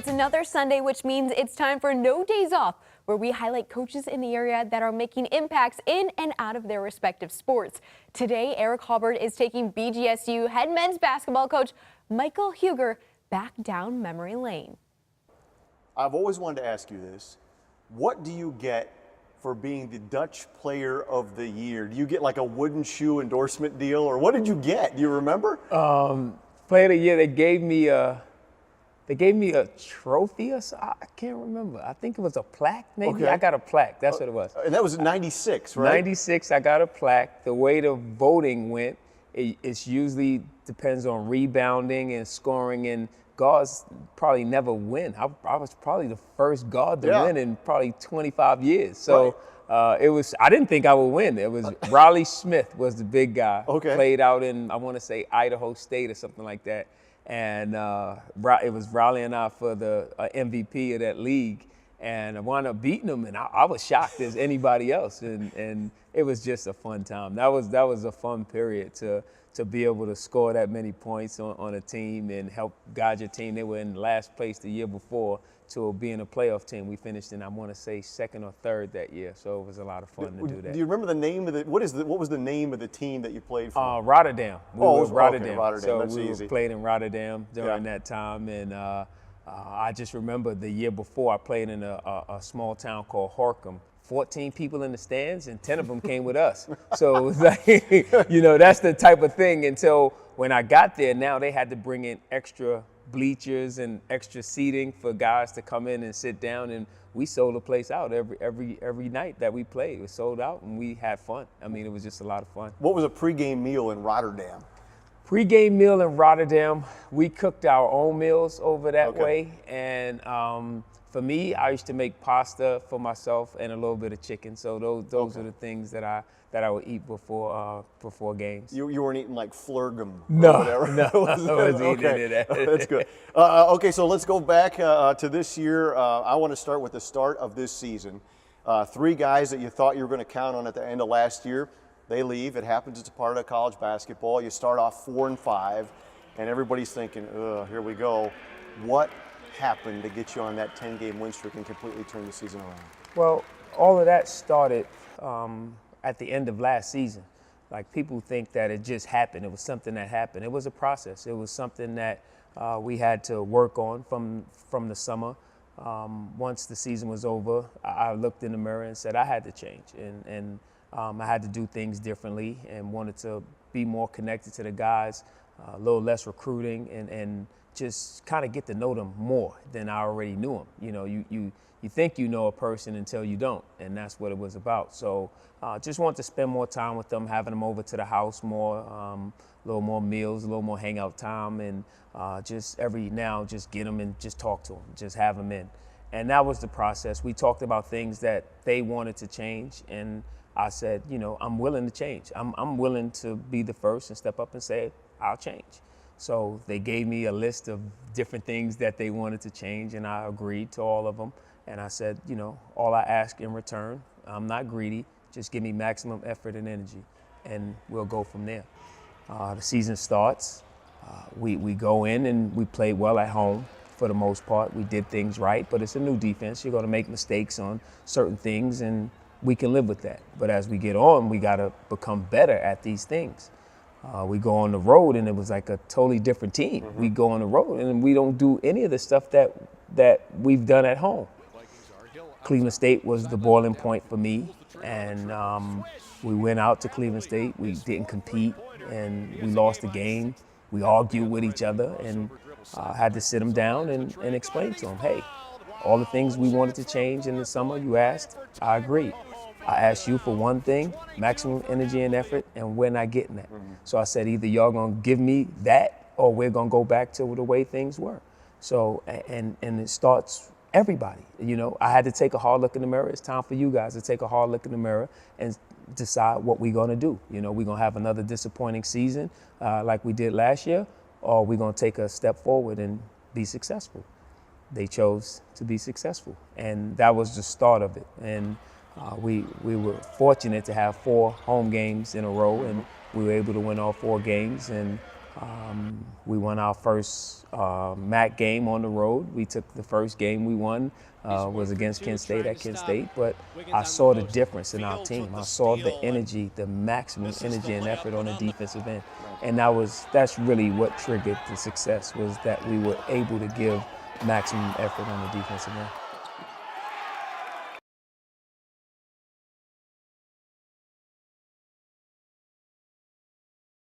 It's another Sunday, which means it's time for No Days Off, where we highlight coaches in the area that are making impacts in and out of their respective sports. Today, Eric Hubbard is taking BGSU head men's basketball coach Michael Huger back down memory lane. I've always wanted to ask you this. What do you get for being the Dutch Player of the Year? Do you get like a wooden shoe endorsement deal, or what did you get? Do you remember? Player of the Year, they gave me a trophy or so. I can't remember. I think it was a plaque, maybe. Okay. I got a plaque. That's what it was. And that was in '96, right? '96, I got a plaque. The way the voting went, it's usually depends on rebounding and scoring, and guards probably never win. I was probably the first guard to win in probably 25 years. So it was. I didn't think I would win. It was Riley Smith was the big guy. Okay. Played out in, I want to say, Idaho State or something like that. And it was Riley and I for the MVP of that league, and I wound up beating him, and I was shocked as anybody else, and it was just a fun time. That was a fun period to be able to score that many points on a team and help guide your team. They were in last place the year before to being a playoff team. We finished in, I want to say, second or third that year, so it was a lot of fun to do that. Do you remember the name of what was the name of the team that you played for? Rotterdam. It was Rotterdam. Rotterdam. So That's we easy. played in Rotterdam during that time, and I just remember the year before I played in a small town called Horkham. 14 people in the stands, and 10 of them came with us. So it was like, that's the type of thing. Until when I got there, now they had to bring in extra bleachers and extra seating for guys to come in and sit down, and we sold the place out every night that we played. It was sold out, and we had fun. I mean, it was just a lot of fun. What was a pregame meal in Rotterdam? Pre-game meal in Rotterdam, we cooked our own meals over that way, and for me, I used to make pasta for myself and a little bit of chicken. So those are the things that I would eat before games. You weren't eating like flurgum or No, whatever? no, I wasn't eating any of that. That's good. Okay, so let's go back to this year. I want to start with the start of this season. 3 guys that you thought you were going to count on at the end of last year, they leave. It happens. It's a part of college basketball. You start off 4-5, and everybody's thinking, here we go. What happened to get you on that 10-game win streak and completely turn the season around? Well, all of that started at the end of last season. Like, people think that it just happened. It was something that happened. It was a process. It was something that we had to work on from the summer. Once the season was over, I looked in the mirror and said I had to change, and I had to do things differently, and wanted to be more connected to the guys, a little less recruiting, and just kind of get to know them more than I already knew them. You think you know a person until you don't, and that's what it was about. So just wanted to spend more time with them, having them over to the house more, a little more meals, a little more hangout time, and just every now just get them and just talk to them, just have them in. And that was the process. We talked about things that they wanted to change, and I said, I'm willing to change. I'm willing to be the first and step up and say, I'll change. So they gave me a list of different things that they wanted to change, and I agreed to all of them. And I said, all I ask in return, I'm not greedy, just give me maximum effort and energy, and we'll go from there. The season starts. We go in and we play well at home for the most part. We did things right, but it's a new defense. You're going to make mistakes on certain things, and we can live with that. But as we get on, we got to become better at these things. We go on the road, and it was like a totally different team. We go on the road, and we don't do any of the stuff that we've done at home. Cleveland State was the boiling point for me, and we went out to Cleveland State. We didn't compete, and we lost the game. We argued with each other, and had to sit them down and explain to them, hey, all the things we wanted to change in the summer, you asked, I agreed. I asked you for one thing, maximum energy and effort, and we're not getting that. So I said, either y'all gonna give me that, or we're gonna go back to the way things were. So, and it starts everybody. I had to take a hard look in the mirror. It's time for you guys to take a hard look in the mirror and decide what we're gonna do. We're gonna have another disappointing season like we did last year, or we're gonna take a step forward and be successful. They chose to be successful, and that was the start of it. And we were fortunate to have 4 home games in a row, and we were able to win all 4 games, and We won our first MAC game on the road. We took the first game we won was against Kent State at Kent State, but I saw the difference in our team. I saw the energy, the maximum energy and effort on the defensive end. And that's really what triggered the success, was that we were able to give maximum effort on the defensive end.